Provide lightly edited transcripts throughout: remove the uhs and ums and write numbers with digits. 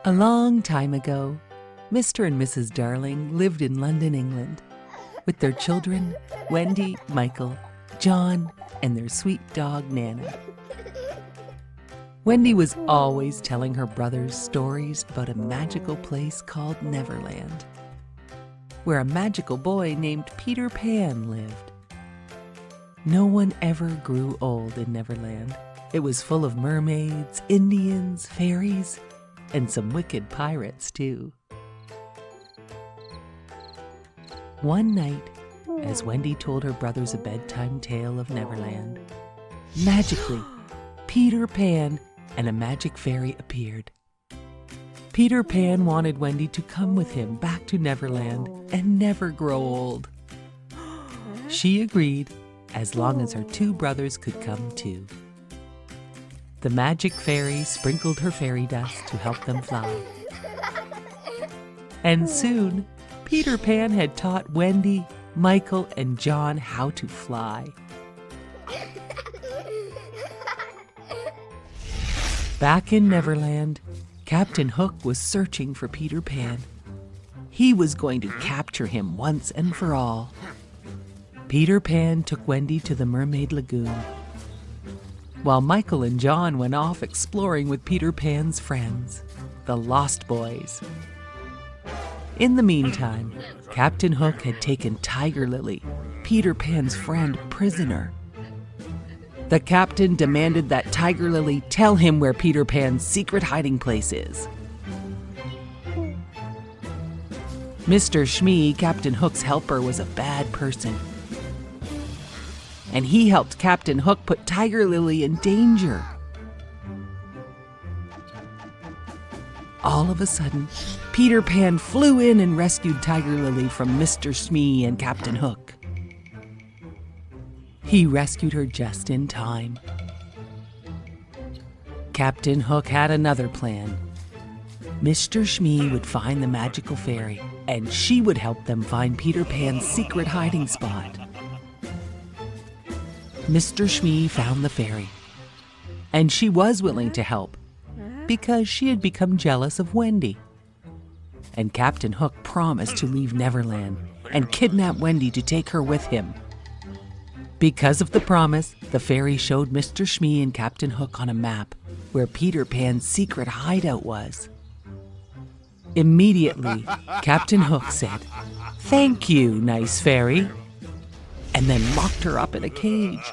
A long time ago, Mr. and Mrs. Darling lived in London, England, with their children, Wendy, Michael, John, and their sweet dog, Nana. Wendy was always telling her brothers stories about a magical place called Neverland, where a magical boy named Peter Pan lived. No one ever grew old in Neverland. It was full of mermaids, Indians, fairies, and some wicked pirates, too. One night, as Wendy told her brothers a bedtime tale of Neverland, magically, Peter Pan and a magic fairy appeared. Peter Pan wanted Wendy to come with him back to Neverland and never grow old. She agreed, as long as her two brothers could come too. The magic fairy sprinkled her fairy dust to help them fly. And soon, Peter Pan had taught Wendy, Michael, and John how to fly. Back in Neverland, Captain Hook was searching for Peter Pan. He was going to capture him once and for all. Peter Pan took Wendy to the Mermaid Lagoon, while Michael and John went off exploring with Peter Pan's friends, the Lost Boys. In the meantime, Captain Hook had taken Tiger Lily, Peter Pan's friend, prisoner. The captain demanded that Tiger Lily tell him where Peter Pan's secret hiding place is. Mr. Shmee, Captain Hook's helper, was a bad person, and he helped Captain Hook put Tiger Lily in danger. All of a sudden, Peter Pan flew in and rescued Tiger Lily from Mr. Shmee and Captain Hook. He rescued her just in time. Captain Hook had another plan. Mr. Shmee would find the magical fairy, and she would help them find Peter Pan's secret hiding spot. Mr. Shmee found the fairy, and she was willing to help because she had become jealous of Wendy. And Captain Hook promised to leave Neverland and kidnap Wendy to take her with him. Because of the promise, the fairy showed Mr. Shmee and Captain Hook on a map where Peter Pan's secret hideout was. Immediately, Captain Hook said, "Thank you, nice fairy," and then locked her up in a cage.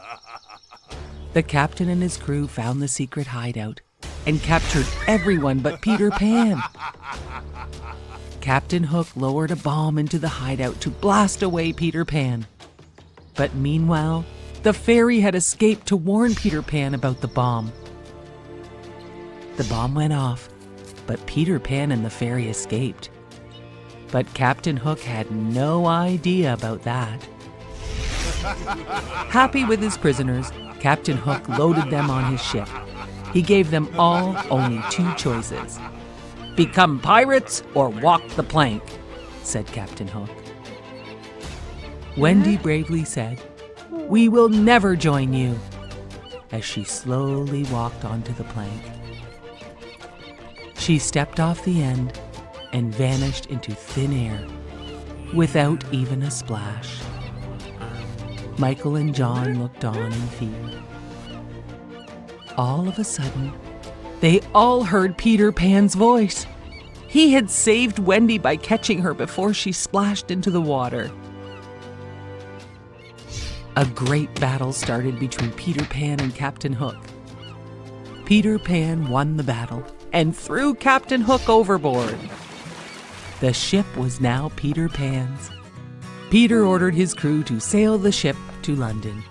The captain and his crew found the secret hideout and captured everyone but Peter Pan. Captain Hook lowered a bomb into the hideout to blast away Peter Pan. But meanwhile, the fairy had escaped to warn Peter Pan about the bomb. The bomb went off, but Peter Pan and the fairy escaped. But Captain Hook had no idea about that. Happy with his prisoners, Captain Hook loaded them on his ship. He gave them all only two choices. "Become pirates or walk the plank," said Captain Hook. Wendy bravely said, "We will never join you," as she slowly walked onto the plank. She stepped off the end and vanished into thin air without even a splash. Michael and John looked on in fear. All of a sudden, they all heard Peter Pan's voice. He had saved Wendy by catching her before she splashed into the water. A great battle started between Peter Pan and Captain Hook. Peter Pan won the battle and threw Captain Hook overboard. The ship was now Peter Pan's. Peter ordered his crew to sail the ship to London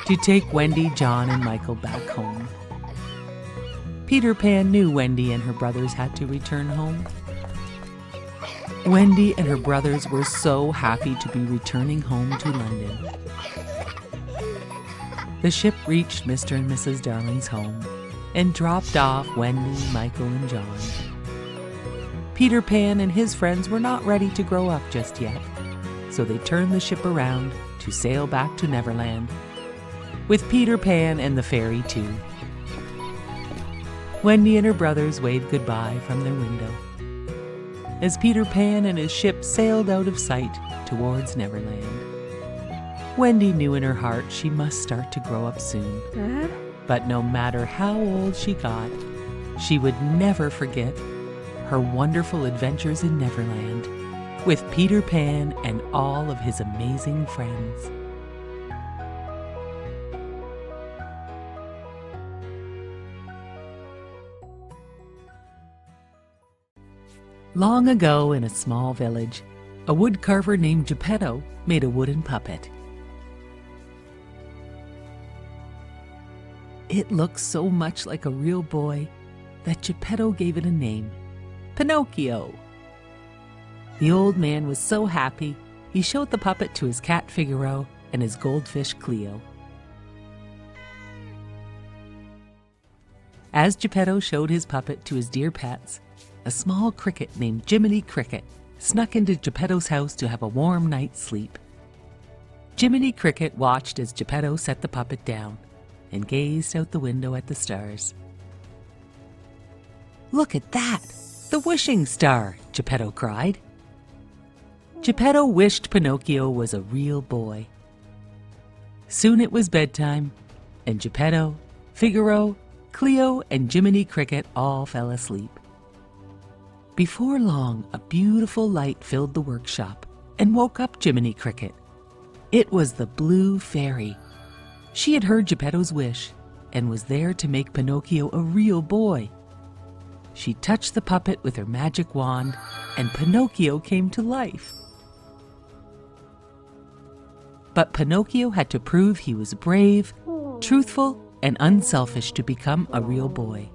to take Wendy, John, and Michael back home. Peter Pan knew Wendy and her brothers had to return home. Wendy and her brothers were so happy to be returning home to London. The ship reached Mr. and Mrs. Darling's home and dropped off Wendy, Michael, and John. Peter Pan and his friends were not ready to grow up just yet, so they turned the ship around to sail back to Neverland, with Peter Pan and the fairy too. Wendy and her brothers waved goodbye from their window as Peter Pan and his ship sailed out of sight towards Neverland. Wendy knew in her heart she must start to grow up soon. But no matter how old she got, she would never forget her wonderful adventures in Neverland with Peter Pan and all of his amazing friends. Long ago in a small village, a woodcarver named Geppetto made a wooden puppet. It looked so much like a real boy that Geppetto gave it a name, Pinocchio. The old man was so happy, he showed the puppet to his cat Figaro and his goldfish Cleo. As Geppetto showed his puppet to his dear pets, a small cricket named Jiminy Cricket snuck into Geppetto's house to have a warm night's sleep. Jiminy Cricket watched as Geppetto set the puppet down and gazed out the window at the stars. "Look at that! The wishing star!" Geppetto cried. Geppetto wished Pinocchio was a real boy. Soon it was bedtime, and Geppetto, Figaro, Cleo, and Jiminy Cricket all fell asleep. Before long, a beautiful light filled the workshop and woke up Jiminy Cricket. It was the Blue Fairy. She had heard Geppetto's wish and was there to make Pinocchio a real boy. She touched the puppet with her magic wand, and Pinocchio came to life. But Pinocchio had to prove he was brave, truthful, and unselfish to become a real boy.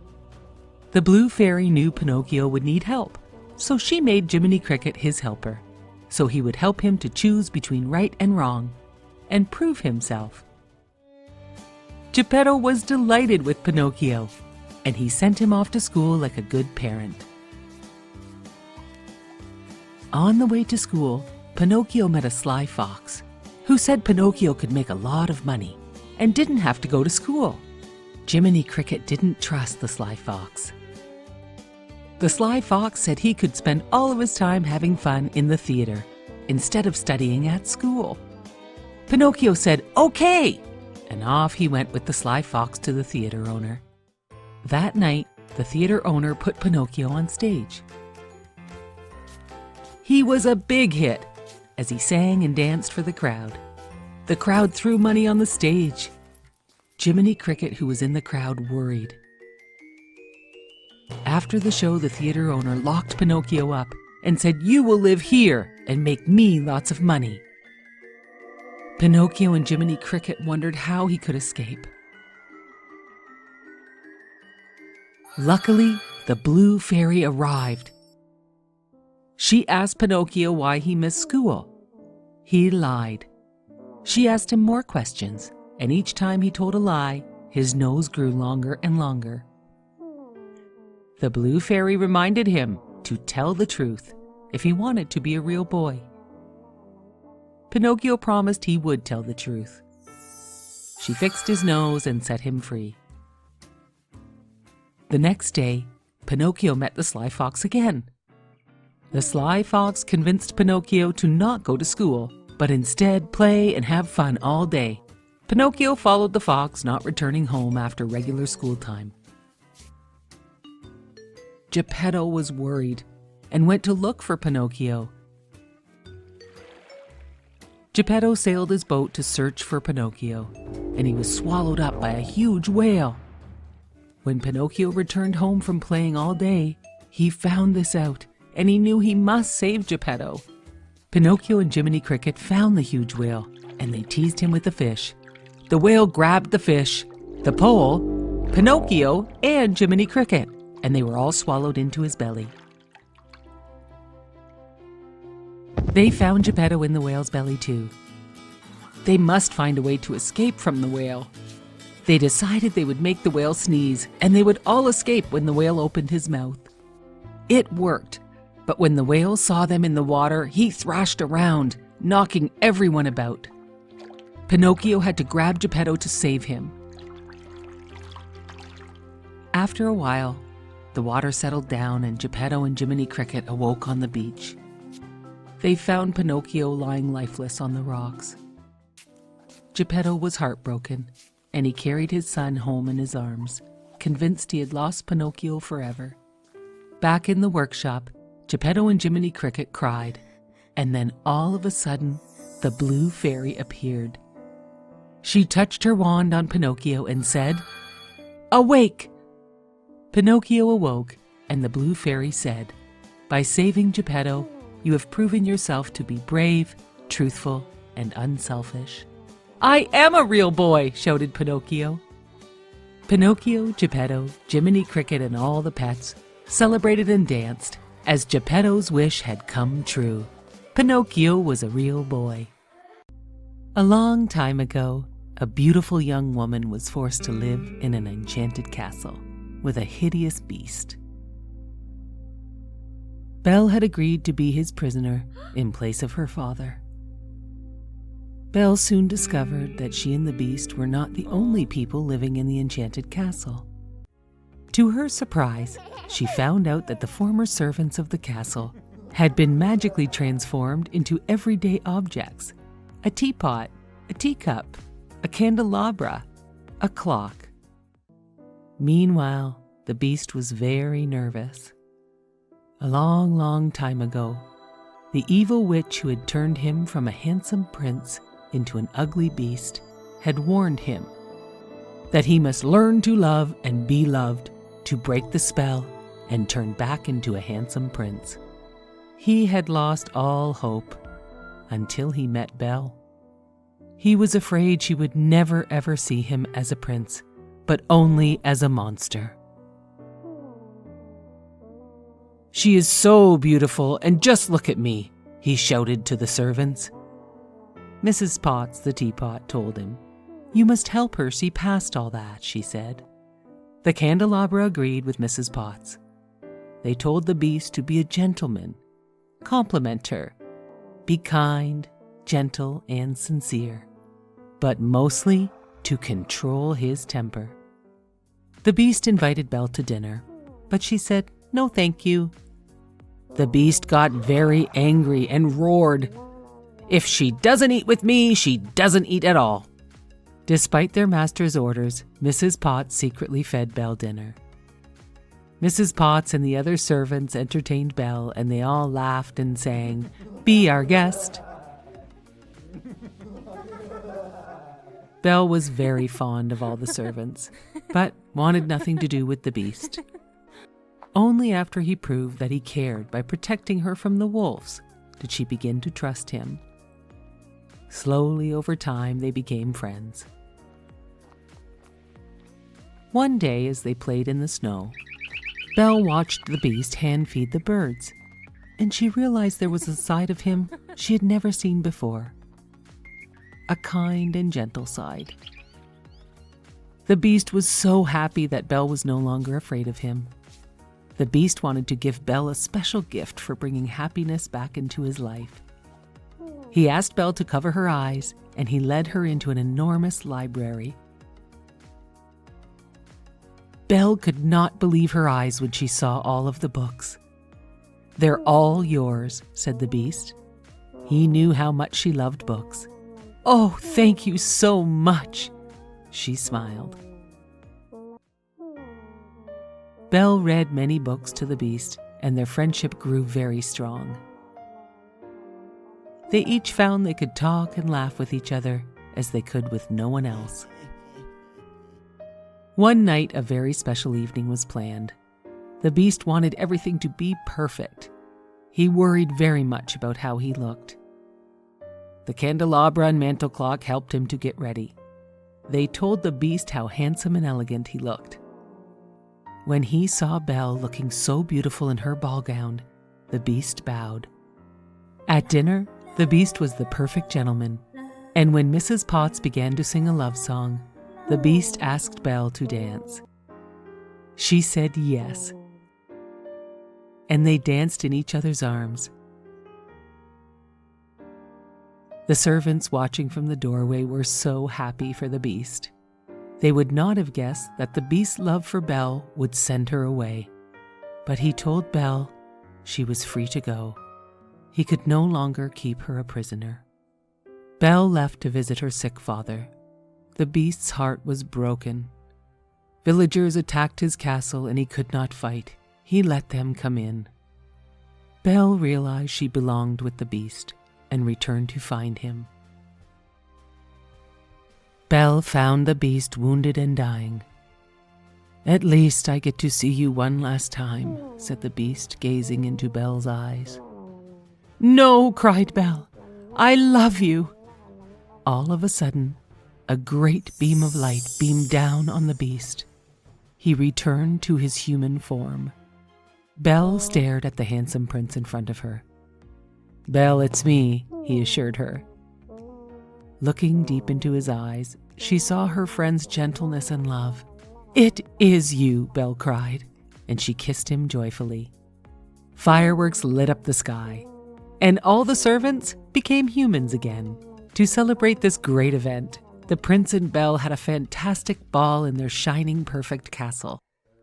The Blue Fairy knew Pinocchio would need help, so she made Jiminy Cricket his helper, so he would help him to choose between right and wrong, and prove himself. Geppetto was delighted with Pinocchio, and he sent him off to school like a good parent. On the way to school, Pinocchio met a sly fox, who said Pinocchio could make a lot of money, and didn't have to go to school. Jiminy Cricket didn't trust the sly fox. The sly fox said he could spend all of his time having fun in the theater, instead of studying at school. Pinocchio said, "Okay!" and off he went with the sly fox to the theater owner. That night, the theater owner put Pinocchio on stage. He was a big hit, as he sang and danced for the crowd. The crowd threw money on the stage. Jiminy Cricket, who was in the crowd, worried. After the show, the theater owner locked Pinocchio up and said, "You will live here and make me lots of money." Pinocchio and Jiminy Cricket wondered how he could escape. Luckily, the Blue Fairy arrived. She asked Pinocchio why he missed school. He lied. She asked him more questions, and each time he told a lie, his nose grew longer and longer. The Blue Fairy reminded him to tell the truth if he wanted to be a real boy. Pinocchio promised he would tell the truth. She fixed his nose and set him free. The next day, Pinocchio met the sly fox again. The sly fox convinced Pinocchio to not go to school, but instead play and have fun all day. Pinocchio followed the fox, not returning home after regular school time. Geppetto was worried and went to look for Pinocchio. Geppetto sailed his boat to search for Pinocchio, and he was swallowed up by a huge whale. When Pinocchio returned home from playing all day, he found this out, and he knew he must save Geppetto. Pinocchio and Jiminy Cricket found the huge whale, and they teased him with the fish. The whale grabbed the fish, the pole, Pinocchio, and Jiminy Cricket, and they were all swallowed into his belly. They found Geppetto in the whale's belly too. They must find a way to escape from the whale. They decided they would make the whale sneeze, and they would all escape when the whale opened his mouth. It worked, but when the whale saw them in the water, he thrashed around, knocking everyone about. Pinocchio had to grab Geppetto to save him. After a while, the water settled down and Geppetto and Jiminy Cricket awoke on the beach. They found Pinocchio lying lifeless on the rocks. Geppetto was heartbroken, and he carried his son home in his arms, convinced he had lost Pinocchio forever. Back in the workshop, Geppetto and Jiminy Cricket cried, and then all of a sudden, the blue fairy appeared. She touched her wand on Pinocchio and said, "Awake!" Pinocchio awoke, and the blue fairy said, "By saving Geppetto, you have proven yourself to be brave, truthful, and unselfish." "I am a real boy!" shouted Pinocchio. Pinocchio, Geppetto, Jiminy Cricket, and all the pets celebrated and danced, as Geppetto's wish had come true. Pinocchio was a real boy. A long time ago, a beautiful young woman was forced to live in an enchanted castle with a hideous beast. Belle had agreed to be his prisoner in place of her father. Belle soon discovered that she and the beast were not the only people living in the enchanted castle. To her surprise, she found out that the former servants of the castle had been magically transformed into everyday objects: a teapot, a teacup, a candelabra, a clock. Meanwhile, the beast was very nervous. A long, long time ago, the evil witch who had turned him from a handsome prince into an ugly beast had warned him that he must learn to love and be loved to break the spell and turn back into a handsome prince. He had lost all hope until he met Belle. He was afraid she would never ever see him as a prince, but only as a monster. "She is so beautiful, and just look at me," he shouted to the servants. Mrs. Potts, the teapot, told him, "You must help her see past all that," she said. The candelabra agreed with Mrs. Potts. They told the beast to be a gentleman, compliment her, be kind, gentle, and sincere, but mostly to control his temper. The beast invited Belle to dinner, but she said, "No, thank you." The beast got very angry and roared, "If she doesn't eat with me, she doesn't eat at all." Despite their master's orders, Mrs. Potts secretly fed Belle dinner. Mrs. Potts and the other servants entertained Belle, and they all laughed and sang, "Be our guest." Belle was very fond of all the servants, but wanted nothing to do with the beast. Only after he proved that he cared by protecting her from the wolves did she begin to trust him. Slowly over time, they became friends. One day, as they played in the snow, Belle watched the beast hand feed the birds, and she realized there was a side of him she had never seen before. A kind and gentle side. The beast was so happy that Belle was no longer afraid of him. The beast wanted to give Belle a special gift for bringing happiness back into his life. He asked Belle to cover her eyes, and he led her into an enormous library. Belle could not believe her eyes when she saw all of the books. "They're all yours," said the beast. He knew how much she loved books. "Oh, thank you so much," she smiled. Belle read many books to the beast, and their friendship grew very strong. They each found they could talk and laugh with each other as they could with no one else. One night, a very special evening was planned. The beast wanted everything to be perfect. He worried very much about how he looked. The candelabra and mantel clock helped him to get ready. They told the beast how handsome and elegant he looked. When he saw Belle looking so beautiful in her ball gown, the beast bowed. At dinner, the beast was the perfect gentleman, and when Mrs. Potts began to sing a love song, the beast asked Belle to dance. She said yes, and they danced in each other's arms. The servants watching from the doorway were so happy for the beast. They would not have guessed that the beast's love for Belle would send her away. But he told Belle she was free to go. He could no longer keep her a prisoner. Belle left to visit her sick father. The beast's heart was broken. Villagers attacked his castle and he could not fight. He let them come in. Belle realized she belonged with the beast and returned to find him. Belle found the beast wounded and dying. "At least I get to see you one last time," said the beast, gazing into Belle's eyes. "No," cried Belle. "I love you." All of a sudden, a great beam of light beamed down on the beast. He returned to his human form. Belle stared at the handsome prince in front of her. "Belle, it's me," he assured her. Looking deep into his eyes, she saw her friend's gentleness and love. "It is you," Belle cried, and she kissed him joyfully. Fireworks lit up the sky, and all the servants became humans again. To celebrate this great event, the prince and Belle had a fantastic ball in their shining, perfect castle.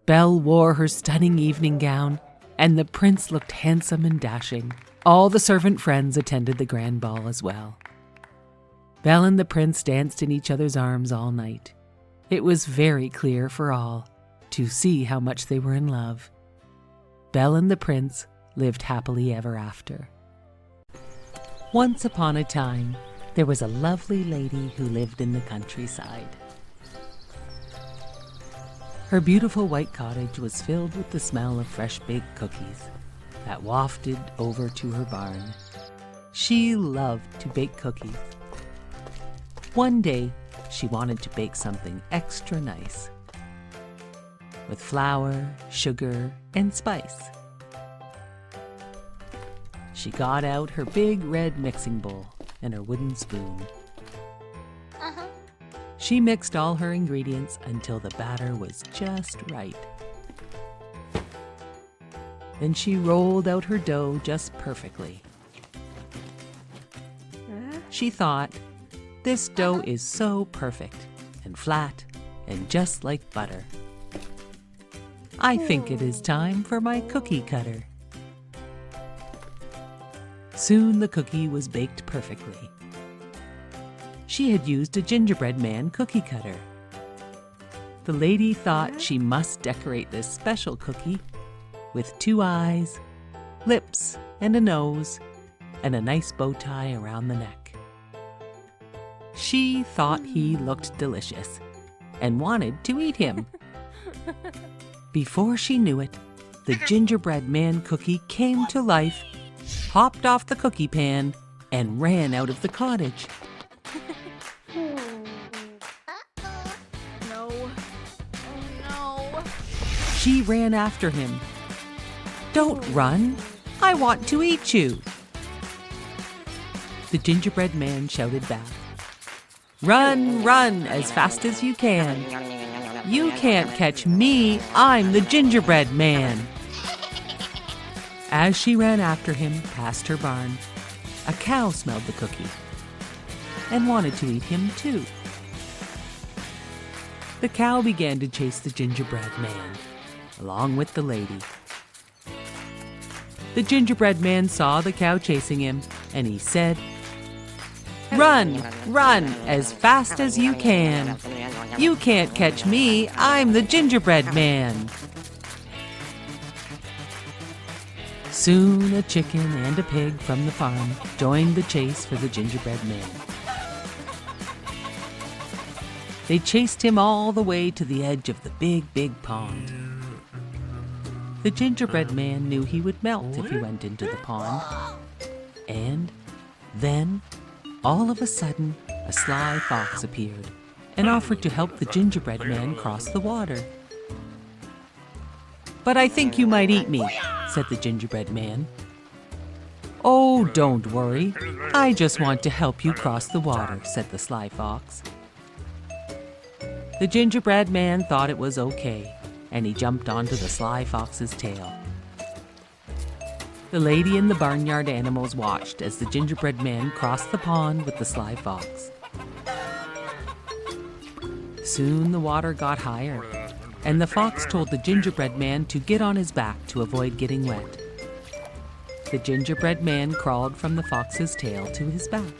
Belle wore her stunning evening gown, and the prince looked handsome and dashing. All the servant friends attended the grand ball as well. Belle and the prince danced in each other's arms all night. It was very clear for all to see how much they were in love. Belle and the prince lived happily ever after. Once upon a time, there was a lovely lady who lived in the countryside. Her beautiful white cottage was filled with the smell of fresh baked cookies that wafted over to her barn. She loved to bake cookies. One day, she wanted to bake something extra nice with flour, sugar, and spice. She got out her big red mixing bowl and her wooden spoon. She mixed all her ingredients until the batter was just right. Then she rolled out her dough just perfectly. She thought, "This dough is so perfect and flat and just like butter. I think it is time for my cookie cutter." Soon the cookie was baked perfectly. She had used a gingerbread man cookie cutter. The lady thought she must decorate this special cookie with 2 eyes, lips, and a nose, and a nice bow tie around the neck. She thought he looked delicious and wanted to eat him. Before she knew it, the gingerbread man cookie came to life, hopped off the cookie pan, and ran out of the cottage. No. Oh no. She ran after him. "Don't run! I want to eat you!" The gingerbread man shouted back, "Run, run as fast as you can. You can't catch me, I'm the gingerbread man." As she ran after him past her barn, a cow smelled the cookie and wanted to eat him too. The cow began to chase the gingerbread man, along with the lady. The gingerbread man saw the cow chasing him, and he said, "Run, run as fast as you can. You can't catch me, I'm the gingerbread man." Soon a chicken and a pig from the farm joined the chase for the gingerbread man. They chased him all the way to the edge of the big pond. The gingerbread man knew he would melt if he went into the pond. And then, all of a sudden, a sly fox appeared and offered to help the gingerbread man cross the water. "But I think you might eat me," said the gingerbread man. "Oh, don't worry. I just want to help you cross the water," said the sly fox. The gingerbread man thought it was okay, and he jumped onto the sly fox's tail. The lady and the barnyard animals watched as the gingerbread man crossed the pond with the sly fox. Soon the water got higher, and the fox told the gingerbread man to get on his back to avoid getting wet. The gingerbread man crawled from the fox's tail to his back.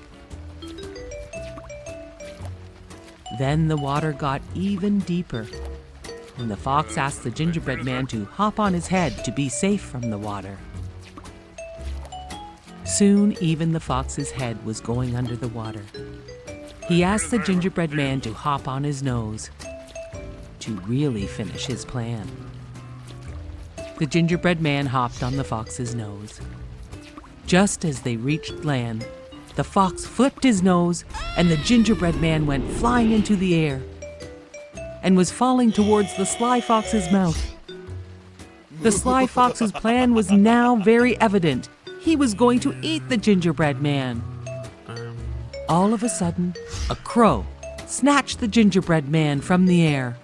Then the water got even deeper, and the fox asked the gingerbread man to hop on his head to be safe from the water. Soon even the fox's head was going under the water. He asked the gingerbread man to hop on his nose to really finish his plan. The gingerbread man hopped on the fox's nose. Just as they reached land, the fox flipped his nose and the gingerbread man went flying into the air and was falling towards the sly fox's mouth. The sly fox's plan was now very evident. He was going to eat the gingerbread man. All of a sudden, a crow snatched the gingerbread man from the air.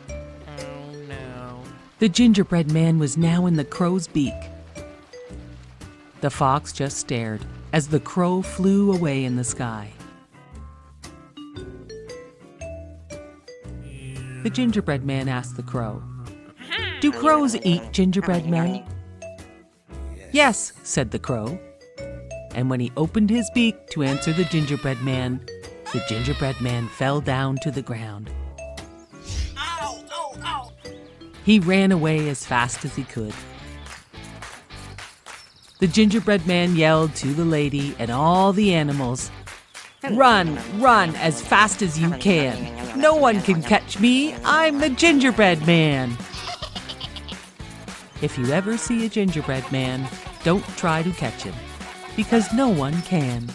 Oh no. The gingerbread man was now in the crow's beak. The fox just stared as the crow flew away in the sky. The gingerbread man asked the crow, "Do crows eat gingerbread men?" "Yes," said the crow. And when he opened his beak to answer the gingerbread man fell down to the ground. Ow, ow, ow. He ran away as fast as he could. The gingerbread man yelled to the lady and all the animals, "Run, run as fast as you can. No one can catch me. I'm the gingerbread man." If you ever see a gingerbread man, don't try to catch him, because no one can.